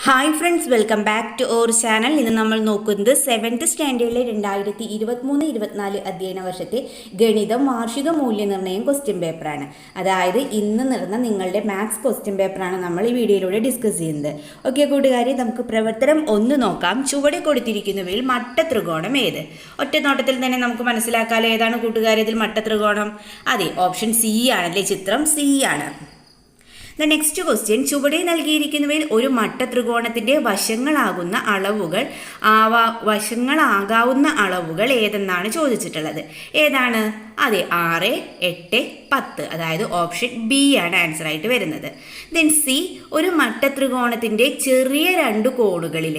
Hi friends, welcome back to our channel. ഇന്ന് നമ്മൾ നോക്കുന്നത് 7th സ്റ്റാൻഡേർഡിലെ 2023-24 അധ്യയന വർഷത്തെ ഗണിതം വാർഷിക മൂല്യനിർണ്ണയം ക്വസ്റ്റ്യൻ പേപ്പറാണ്. അതായത് ഇന്ന് നടന്ന നിങ്ങളുടെ മാത്സ് ക്വസ്റ്റ്യൻ പേപ്പറാണ് നമ്മൾ ഈ വീഡിയോയിലൂടെ ഡിസ്കസ് ചെയ്യുന്നത്. ഓക്കെ കൂട്ടുകാരെ, നമുക്ക് പ്രവർത്തനം 1 നോക്കാം. ചുവടെ കൊടുത്തിരിക്കുന്നവയിൽ മട്ട ത്രികോണം ഏത്? ഒറ്റ നോട്ടത്തിൽ തന്നെ നമുക്ക് മനസ്സിലാക്കാലോ ഏതാണ് കൂട്ടുകാരെ ഇതിൽ മട്ട ത്രികോണം. അതെ, ഓപ്ഷൻ സി ആണല്ലേ, ചിത്രം സി ആണ്. ദ നെക്സ്റ്റ് ക്വസ്റ്റ്യൻ, ചുവടെ നൽകിയിരിക്കുന്നവയിൽ ഒരു മട്ട ത്രികോണത്തിന്റെ വശങ്ങളാകാവുന്ന അളവുകൾ ഏതെന്നാണ് ചോദിച്ചിട്ടുള്ളത്. ഏതാണ്? അതെ, 6, 8, 10. അതായത് ഓപ്ഷൻ ബി ആണ് ആൻസർ ആയിട്ട് വരുന്നത്. ദെൻ സി, ഒരു മട്ട ത്രികോണത്തിന്റെ ചെറിയ 2 കോണുകളിൽ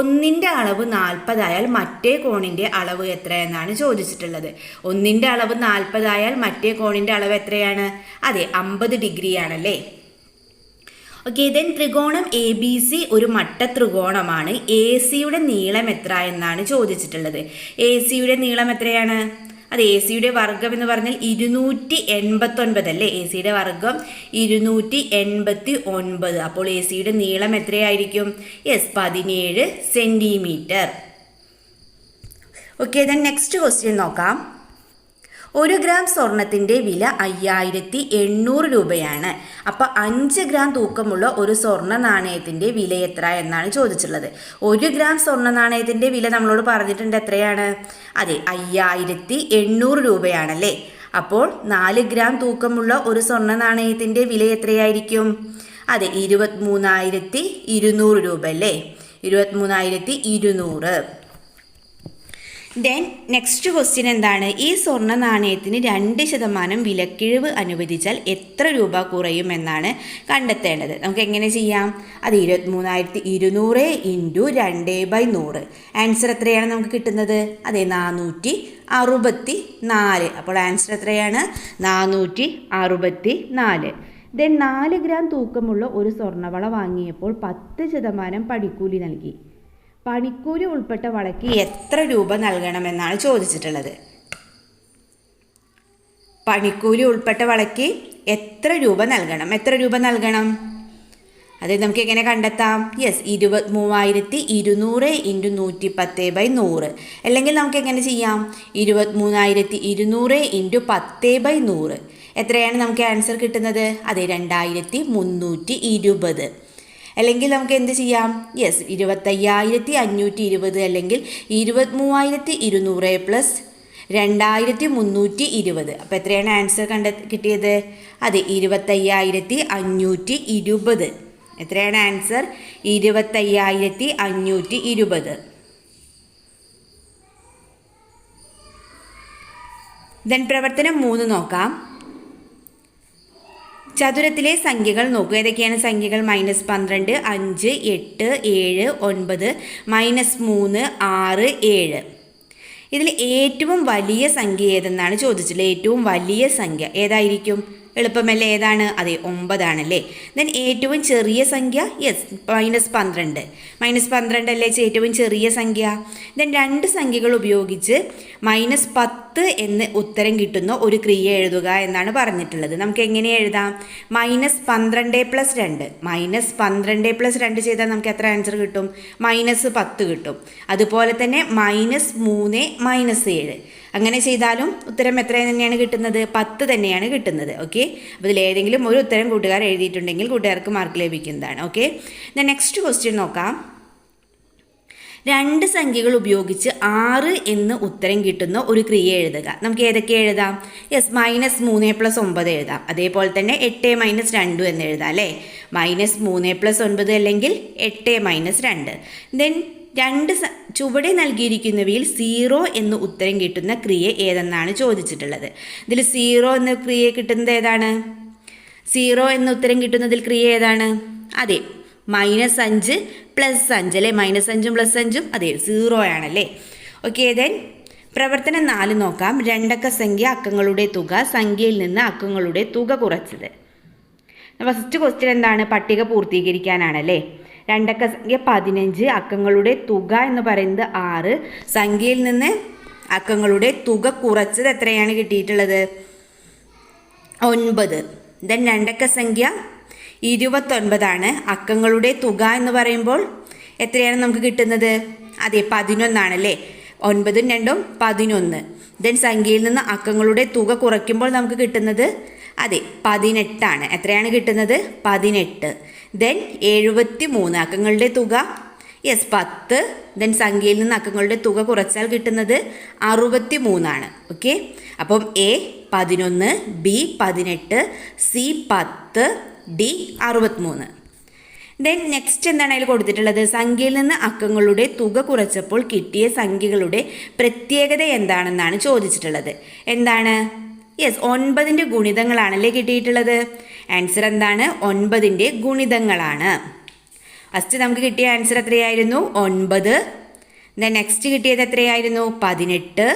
ഒന്നിന്റെ അളവ് 40 ആയാൽ മറ്റേ കോണിന്റെ അളവ് എത്ര എന്നാണ് ചോദിച്ചിട്ടുള്ളത്. ഒന്നിന്റെ അളവ് 40 ആയാൽ മറ്റേ കോണിന്റെ അളവ് എത്രയാണ്? അതെ, 50 ഡിഗ്രി ആണല്ലേ. ഓക്കെ, ദെൻ ത്രികോണം എ ബി സി ഒരു മട്ട ത്രികോണമാണ്. എ സിയുടെ നീളം എത്ര എന്നാണ് ചോദിച്ചിട്ടുള്ളത്. എ സിയുടെ നീളം എത്രയാണ്? അത് എ സിയുടെ വർഗം എന്ന് പറഞ്ഞാൽ 289 അല്ലേ. എ സിയുടെ വർഗം 289. അപ്പോൾ എ സിയുടെ നീളം എത്രയായിരിക്കും? Yes, 17 centimetre. Okay, then next question നോക്കാം. 1 ഗ്രാം സ്വർണത്തിൻ്റെ വില 5800 രൂപയാണ്. അപ്പോൾ 5 ഗ്രാം തൂക്കമുള്ള ഒരു സ്വർണ്ണ നാണയത്തിൻ്റെ വില എത്ര എന്നാണ് ചോദിച്ചിട്ടുള്ളത്. 1 ഗ്രാം സ്വർണ്ണ നാണയത്തിൻ്റെ വില നമ്മളോട് പറഞ്ഞിട്ടുണ്ട് എത്രയാണ്? അതെ, 5800 രൂപയാണല്ലേ. അപ്പോൾ 4 ഗ്രാം തൂക്കമുള്ള ഒരു സ്വർണ്ണ നാണയത്തിൻ്റെ വില എത്രയായിരിക്കും? അതെ, 23,200 രൂപ അല്ലേ. 23,200. ദെൻ നെക്സ്റ്റ് ക്വസ്റ്റ്യൻ എന്താണ്? ഈ സ്വർണ്ണ നാണയത്തിന് 2% വിലക്കിഴിവ് അനുവദിച്ചാൽ എത്ര രൂപ കുറയും എന്നാണ് കണ്ടെത്തേണ്ടത്. നമുക്ക് എങ്ങനെ ചെയ്യാം? അത് 23,200 ഇൻറ്റു 2/100. ആൻസർ എത്രയാണ് നമുക്ക് കിട്ടുന്നത്? അതെ, 464. അപ്പോൾ ആൻസർ എത്രയാണ്? 464. ദെൻ 4 ഗ്രാം തൂക്കമുള്ള ഒരു സ്വർണ്ണവള വാങ്ങിയപ്പോൾ 10% പണിക്കൂലി നൽകി. പണിക്കൂലി ഉൾപ്പെട്ട വളയ്ക്ക് എത്ര രൂപ നൽകണമെന്നാണ് ചോദിച്ചിട്ടുള്ളത്. പണിക്കൂലി ഉൾപ്പെട്ട വളയ്ക്ക് എത്ര രൂപ നൽകണം? എത്ര രൂപ നൽകണം? അത് നമുക്ക് എങ്ങനെ കണ്ടെത്താം? Yes, 23,200 into 110/100. അല്ലെങ്കിൽ നമുക്ക് എങ്ങനെ ചെയ്യാം? 23,200 ഇൻറ്റു 10/100. എത്രയാണ് നമുക്ക് ആൻസർ കിട്ടുന്നത്? അതെ, 2,320. അല്ലെങ്കിൽ നമുക്ക് എന്ത് ചെയ്യാം? യെസ്, 25,520 അല്ലെങ്കിൽ 23,200 പ്ലസ് 2,320. അപ്പോൾ എത്രയാണ് ആൻസർ കിട്ടിയത്? അതെ, 25,520. എത്രയാണ് ആൻസർ? 25,520. ദെൻ പ്രവർത്തനം 3 നോക്കാം. ചതുരത്തിലെ സംഖ്യകൾ നോക്കുക. ഏതൊക്കെയാണ് സംഖ്യകൾ? -12, 5, 8, 7, 9, -3, 6, 7. ഇതിൽ ഏറ്റവും വലിയ സംഖ്യ ഏതെന്നാണ് ചോദിച്ചിട്ടുള്ളത്. ഏറ്റവും വലിയ സംഖ്യ ഏതായിരിക്കും? എളുപ്പമല്ലേ, ഏതാണ്? അതെ, 9 ആണല്ലേ. ദെൻ ഏറ്റവും ചെറിയ സംഖ്യ? യെസ്, -12. -12 അല്ലേ ഏറ്റവും ചെറിയ സംഖ്യ. ദെൻ 2 സംഖ്യകൾ ഉപയോഗിച്ച് -10 എന്ന് ഉത്തരം കിട്ടുന്ന ഒരു ക്രിയ എഴുതുക എന്നാണ് പറഞ്ഞിട്ടുള്ളത്. നമുക്ക് എങ്ങനെ എഴുതാം? -12 + 2. -12 + 2 ചെയ്താൽ നമുക്ക് എത്ര ആൻസർ കിട്ടും? -10 കിട്ടും. അതുപോലെ തന്നെ -3, -7. അങ്ങനെ ചെയ്താലും ഉത്തരം എത്ര തന്നെയാണ് കിട്ടുന്നത്? 10 തന്നെയാണ് കിട്ടുന്നത്. ഓക്കെ, അപ്പോൾ ഇതിൽ ഏതെങ്കിലും ഒരു ഉത്തരം കൂട്ടുകാർ എഴുതിയിട്ടുണ്ടെങ്കിൽ കൂട്ടുകാർക്ക് മാർക്ക് ലഭിക്കുന്നതാണ്. ഓക്കെ, നെക്സ്റ്റ് ക്വസ്റ്റ്യൻ നോക്കാം. 2 സംഖ്യകൾ ഉപയോഗിച്ച് 6 എന്ന് ഉത്തരം കിട്ടുന്ന ഒരു ക്രിയ എഴുതുക. നമുക്ക് ഏതൊക്കെ എഴുതാം? യെസ്, -3 + 9 എഴുതാം. അതേപോലെ തന്നെ 8 - 2 എന്ന് എഴുതാം അല്ലേ. -3 + 9 അല്ലെങ്കിൽ 8 - 2. ദെൻ ചുവടെ നൽകിയിരിക്കുന്നവയിൽ 0 എന്ന് ഉത്തരം കിട്ടുന്ന ക്രിയ ഏതെന്നാണ് ചോദിച്ചിട്ടുള്ളത്. ഇതിൽ 0 എന്ന ക്രിയ കിട്ടുന്നത് ഏതാണ്? 0 എന്ന് ഉത്തരം കിട്ടുന്നതിൽ ക്രിയ ഏതാണ്? അതെ, -5 + 5 അല്ലേ. -5 + 5 അതെ 0 ആണല്ലേ. ഓക്കെ, ദെൻ പ്രവർത്തനം 4 നോക്കാം. 2 അക്ക സംഖ്യ, അക്കങ്ങളുടെ തുക, സംഖ്യയിൽ നിന്ന് അക്കങ്ങളുടെ തുക കുറച്ചത്. ഫസ്റ്റ് ക്വസ്റ്റ്യൻ എന്താണ്? പട്ടിക പൂർത്തീകരിക്കാനാണല്ലേ. 2 അക്ക സംഖ്യ 15, അക്കങ്ങളുടെ തുക എന്ന് പറയുന്നത് 6, സംഖ്യയിൽ നിന്ന് അക്കങ്ങളുടെ തുക കുറച്ചത് എത്രയാണ് കിട്ടിയിട്ടുള്ളത്? 9. ദെൻ 2 അക്ക സംഖ്യ 29 അക്കങ്ങളുടെ തുക എന്ന് പറയുമ്പോൾ എത്രയാണ് നമുക്ക് കിട്ടുന്നത്? അതെ, 11 ആണല്ലേ. 9ഉം 2ഉം 11. ദെൻ സംഖ്യയിൽ നിന്ന് അക്കങ്ങളുടെ തുക കുറയ്ക്കുമ്പോൾ നമുക്ക് കിട്ടുന്നത് അതെ 18 ആണ്. എത്രയാണ് കിട്ടുന്നത്? 18. ദെൻ 73 അക്കങ്ങളുടെ തുക 10. ദെൻ സംഖ്യയിൽ നിന്ന് അക്കങ്ങളുടെ തുക കുറച്ചാൽ കിട്ടുന്നത് 63 ആണ്. ഓക്കെ, അപ്പം A 11, B 18, C 10, D 63. Then next എന്താണ് അതിൽ കൊടുത്തിട്ടുള്ളത്? സംഖ്യയിൽ നിന്ന് അക്കങ്ങളുടെ തുക കുറച്ചപ്പോൾ കിട്ടിയ സംഖ്യകളുടെ പ്രത്യേകത എന്താണെന്നാണ് ചോദിച്ചിട്ടുള്ളത്. എന്താണ്? 9ൻ്റെ ഗുണിതങ്ങളാണല്ലേ കിട്ടിയിട്ടുള്ളത്. ആൻസർ എന്താണ്? 9ൻ്റെ ഗുണിതങ്ങളാണ്. ഫസ്റ്റ് നമുക്ക് കിട്ടിയ ആൻസർ എത്രയായിരുന്നു? 9. ദെൻ നെക്സ്റ്റ് കിട്ടിയത് എത്രയായിരുന്നു? 18.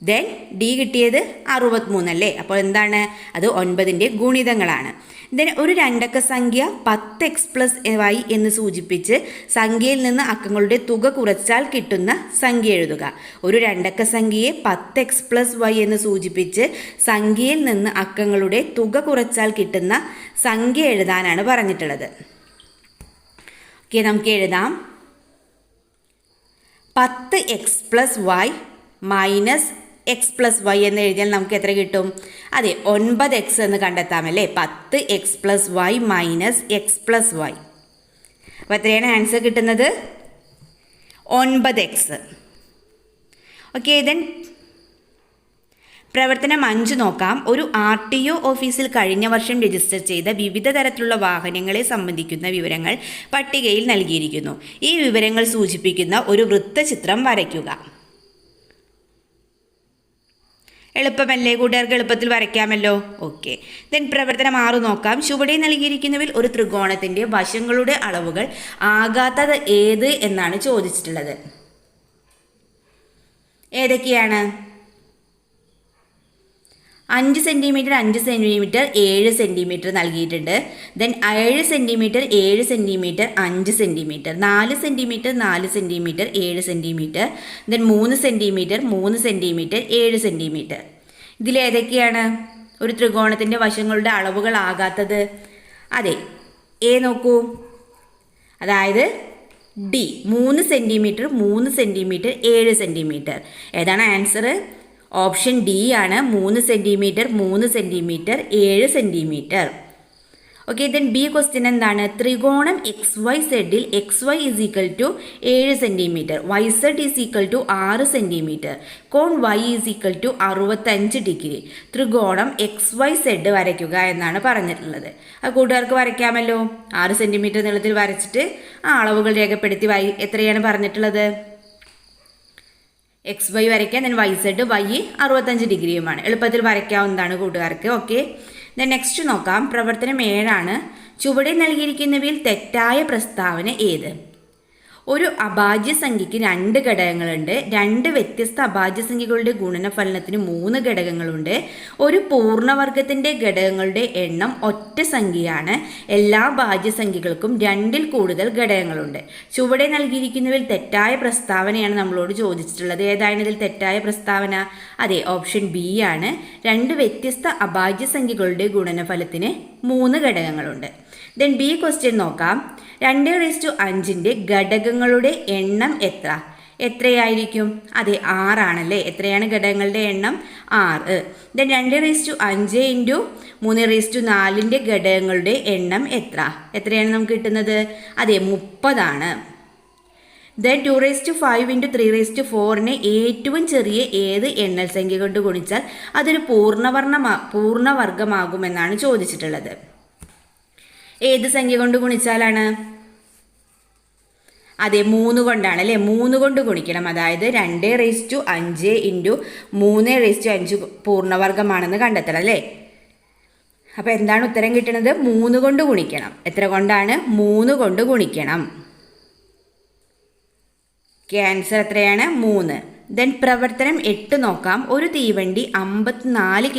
ദെൻ ഡി കിട്ടിയത് 63 അല്ലേ. അപ്പോൾ എന്താണ്? അത് 9ൻ്റെ ഗുണിതങ്ങളാണ്. ദെൻ ഒരു രണ്ടക്ക സംഖ്യ 10x + y എന്ന് സൂചിപ്പിച്ച് സംഖ്യയിൽ നിന്ന് അക്കങ്ങളുടെ തുക കുറച്ചാൽ കിട്ടുന്ന സംഖ്യ എഴുതുക. ഒരു രണ്ടക്ക സംഖ്യയെ 10x + y എന്ന് സൂചിപ്പിച്ച് സംഖ്യയിൽ നിന്ന് അക്കങ്ങളുടെ തുക കുറച്ചാൽ കിട്ടുന്ന സംഖ്യ എഴുതാനാണ് പറഞ്ഞിട്ടുള്ളത്. ഓക്കെ, നമുക്ക് എഴുതാം. 10x + y - x + y എന്ന് എഴുതിയാൽ നമുക്ക് എത്ര കിട്ടും? അതെ, 9x എന്ന് കണ്ടെത്താമല്ലേ. 10x + y - x + y. അപ്പോൾ എത്രയാണ് ആൻസർ കിട്ടുന്നത്? 9x. ഓക്കെ, ദെൻ പ്രവർത്തനം 5 നോക്കാം. ഒരു RTO ഓഫീസിൽ കഴിഞ്ഞ വർഷം രജിസ്റ്റർ ചെയ്ത വിവിധ തരത്തിലുള്ള വാഹനങ്ങളെ സംബന്ധിക്കുന്ന വിവരങ്ങൾ പട്ടികയിൽ നൽകിയിരിക്കുന്നു. ഈ വിവരങ്ങൾ സൂചിപ്പിക്കുന്ന ഒരു വൃത്തചിത്രം വരയ്ക്കുക. എളുപ്പമല്ലേ കൂട്ടുകാർക്ക്? എളുപ്പത്തിൽ വരയ്ക്കാമല്ലോ. ഓക്കെ, ദെൻ പ്രവർത്തനം 6 നോക്കാം. ചുവടെ നൽകിയിരിക്കുന്നതിൽ ഒരു ത്രികോണത്തിൻ്റെ വശങ്ങളുടെ അളവുകൾ ആകാത്തത് ഏത് എന്നാണ് ചോദിച്ചിട്ടുള്ളത്. ഏതൊക്കെയാണ്? 5 സെൻറ്റിമീറ്റർ 5 സെൻറ്റിമീറ്റർ 7 സെൻറ്റിമീറ്റർ നൽകിയിട്ടുണ്ട്. Then 7 centimetre 7 centimetre 5 centimetre, 4 centimetre 4 centimetre 7 centimetre, then 3 centimetre 3 centimetre 7 centimetre. ഇതിലേതൊക്കെയാണ് ഒരു ത്രികോണത്തിൻ്റെ വശങ്ങളുടെ അളവുകൾ ആകാത്തത്? അതെ, എ നോക്കൂ, അതായത് ഡി 3 സെൻറ്റിമീറ്റർ 3 സെൻറ്റിമീറ്റർ 7 സെൻറ്റിമീറ്റർ. ഏതാണ് ആൻസർ? ഓപ്ഷൻ ഡി ആണ്. 3 centimetre 3 centimetre 7 centimetre. Okay, then B question എന്താണ്? ത്രികോണം XYZ-ൽ XY = 7 സെൻറ്റിമീറ്റർ, YZ = 6 സെൻറ്റിമീറ്റർ, കോൺ Y = 65 ഡിഗ്രി. ത്രികോണം XYZ വരയ്ക്കുക എന്നാണ് പറഞ്ഞിട്ടുള്ളത്. ആ കൂട്ടുകാർക്ക് വരയ്ക്കാമല്ലോ. 6 സെൻറ്റിമീറ്റർ നീളത്തിൽ വരച്ചിട്ട് ആ അളവുകൾ രേഖപ്പെടുത്തി എത്രയാണ് പറഞ്ഞിട്ടുള്ളത്? XY വരയ്ക്കാൻ. Then YZ Y 65 ഡിഗ്രിയുമാണ്. എളുപ്പത്തിൽ വരയ്ക്കാവുന്നതാണ് കൂട്ടുകാർക്ക്. ഓക്കെ, ദെൻ നെക്സ്റ്റ് നോക്കാം. പ്രവർത്തനം 7 ആണ്. ചുവടെ നൽകിയിരിക്കുന്നവയിൽ തെറ്റായ പ്രസ്താവന ഏത്? ഒരു അഭാജ്യ സംഖ്യയ്ക്ക് 2 ഘടകങ്ങളുണ്ട്. 2 വ്യത്യസ്ത അഭാജ്യ സംഖ്യകളുടെ ഗുണനഫലനത്തിന് 3 ഘടകങ്ങളുണ്ട്. ഒരു പൂർണ്ണവർഗത്തിൻ്റെ ഘടകങ്ങളുടെ എണ്ണം ഒറ്റ സംഖ്യയാണ്. എല്ലാ ഭാജ്യ സംഖ്യകൾക്കും 2ൽ കൂടുതൽ ഘടകങ്ങളുണ്ട്. ചുവടെ നൽകിയിരിക്കുന്നതിൽ തെറ്റായ പ്രസ്താവനയാണ് നമ്മളോട് ചോദിച്ചിട്ടുള്ളത്. ഏതാണ് ഇതിൽ തെറ്റായ പ്രസ്താവന? അതെ, ഓപ്ഷൻ ബി ആണ്. 2 വ്യത്യസ്ത അഭാജ്യ സംഖ്യകളുടെ ഗുണനഫലത്തിന് 3 ഘടകങ്ങളുണ്ട്. ദെൻ ബി ക്വസ്റ്റ്യൻ നോക്കാം. 2/5ൻ്റെ ഘടകങ്ങളുടെ എണ്ണം എത്രയായിരിക്കും? അതെ, 6 ആണല്ലേ. എത്രയാണ് ഘടകങ്ങളുടെ എണ്ണം? 6. ദെൻ 2/5 × 3/4ൻ്റെ ഘടകങ്ങളുടെ എണ്ണം എത്രയാണ് നമുക്ക് കിട്ടുന്നത്? അതെ, 30 ആണ്. ദെൻ 2/5 × 3/4നെ ഏറ്റവും ചെറിയ ഏത് എണ്ണൽ സംഖ്യ കൊണ്ട് ഗുണിച്ചാൽ അതൊരു പൂർണ്ണവർഗമാകുമെന്നാണ് ചോദിച്ചിട്ടുള്ളത്. ഏത് സംഖ്യ കൊണ്ട് ഗുണിച്ചാലാണ്? അതെ, 3 കൊണ്ടാണ് അല്ലേ. 3 കൊണ്ട് ഗുണിക്കണം. അതായത് 2/5 × 3/5 പൂർണ്ണവർഗമാണെന്ന് കണ്ടെത്തണം അല്ലേ. അപ്പോൾ എന്താണ് ഉത്തരം കിട്ടുന്നത്? 3 കൊണ്ട് ഗുണിക്കണം. എത്ര കൊണ്ടാണ്? 3 കൊണ്ട് ഗുണിക്കണം. ആൻസർ എത്രയാണ്? 3. ദെൻ പ്രവർത്തനം 8 നോക്കാം. ഒരു തീവണ്ടി 54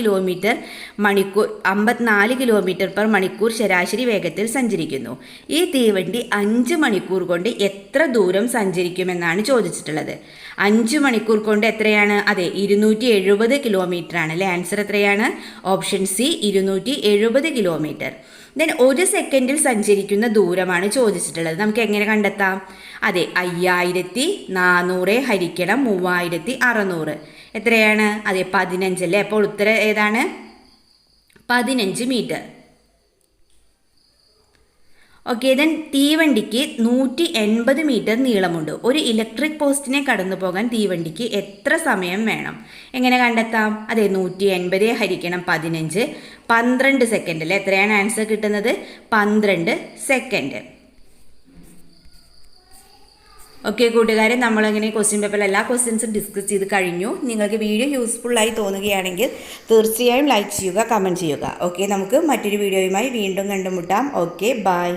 km/മണിക്കൂർ ശരാശരി വേഗത്തിൽ സഞ്ചരിക്കുന്നു. ഈ തീവണ്ടി 5 മണിക്കൂർ കൊണ്ട് എത്ര ദൂരം സഞ്ചരിക്കുമെന്നാണ് ചോദിച്ചിട്ടുള്ളത്. 5 മണിക്കൂർ കൊണ്ട് എത്രയാണ്? അതെ, 270 കിലോമീറ്റർ ആണ് അല്ലേ. ആൻസർ എത്രയാണ്? Option C 270 kilometre. ദെൻ 1 സെക്കൻഡിൽ സഞ്ചരിക്കുന്ന ദൂരമാണ് ചോദിച്ചിട്ടുള്ളത്. നമുക്ക് എങ്ങനെ കണ്ടെത്താം? അതെ, 5400 ഹരിക്കണം 3600 എത്രയാണ്? അതെ, 15 അല്ലേ. അപ്പോൾ ഉത്തരം ഏതാണ്? 15 മീറ്റർ. ഓക്കെ, ദെൻ തീവണ്ടിക്ക് 180 മീറ്റർ നീളമുണ്ട്. ഒരു ഇലക്ട്രിക് പോസ്റ്റിനെ കടന്നു പോകാൻ തീവണ്ടിക്ക് എത്ര സമയം വേണം? എങ്ങനെ കണ്ടെത്താം? അതെ, 180 ഹരിക്കണം 15 12 സെക്കൻഡ് അല്ലേ. എത്രയാണ് ആൻസർ കിട്ടുന്നത്? 12 സെക്കൻഡ്. ഓക്കെ കൂട്ടുകാരെ, നമ്മളങ്ങനെ ക്വസ്റ്റ്യൻ പേപ്പറിൽ എല്ലാ ക്വസ്റ്റ്യൻസും ഡിസ്കസ് ചെയ്ത് കഴിഞ്ഞു. നിങ്ങൾക്ക് വീഡിയോ യൂസ്ഫുള്ളായി തോന്നുകയാണെങ്കിൽ തീർച്ചയായും ലൈക്ക് ചെയ്യുക, കമൻറ്റ് ചെയ്യുക. ഓക്കെ, നമുക്ക് മറ്റൊരു വീഡിയോയുമായി വീണ്ടും കണ്ടുമുട്ടാം. Okay, by.